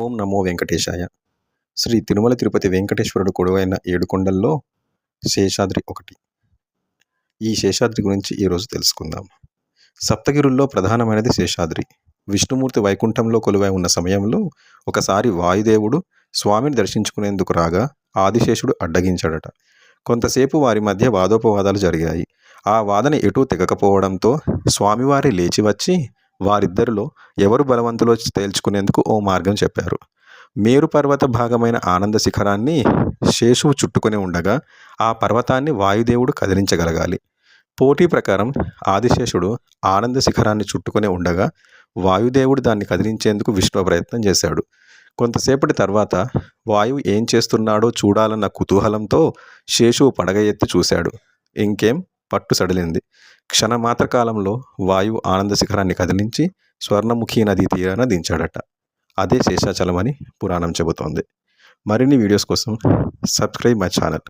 ఓం నమో వెంకటేశాయ. శ్రీ తిరుమల తిరుపతి వెంకటేశ్వరుడు కొలువైన 7 కొండల్లో శేషాద్రి ఒకటి. ఈ శేషాద్రి గురించి ఈరోజు తెలుసుకుందాం. సప్తగిరుల్లో ప్రధానమైనది శేషాద్రి. విష్ణుమూర్తి వైకుంఠంలో కొలువై ఉన్న సమయంలో ఒకసారి వాయుదేవుడు స్వామిని దర్శించుకునేందుకు రాగా ఆదిశేషుడు అడ్డగించాడట. కొంతసేపు వారి మధ్య వాదోపవాదాలు జరిగాయి. ఆ వాదన ఎటూ తెగకపోవడంతో స్వామివారి లేచి వచ్చి వారిద్దరిలో ఎవరు బలవంతులో తేల్చుకునేందుకు ఓ మార్గం చెప్పారు. మేరు పర్వత భాగమైన ఆనంద శిఖరాన్ని శేషువు చుట్టుకొని ఉండగా ఆ పర్వతాన్ని వాయుదేవుడు కదిలించగలగాలి. పోటీ ప్రకారం ఆదిశేషుడు ఆనంద శిఖరాన్ని చుట్టుకొని ఉండగా వాయుదేవుడు దాన్ని కదిలించేందుకు విష్ణు ప్రయత్నం చేశాడు. కొంతసేపటి తర్వాత వాయువు ఏం చేస్తున్నాడో చూడాలన్న కుతూహలంతో శేషువు పడగ ఎత్తి చూశాడు. ఇంకేం పట్టు సడలింది. క్షణమాత్ర కాలంలో వాయువు ఆనంద శిఖరాన్ని కదిలించి స్వర్ణముఖి నదీ తీరాన దించాడట. అదే శేషాచలం అని పురాణం చెబుతోంది. మరిన్ని వీడియోస్ కోసం సబ్స్క్రైబ్ మై ఛానల్.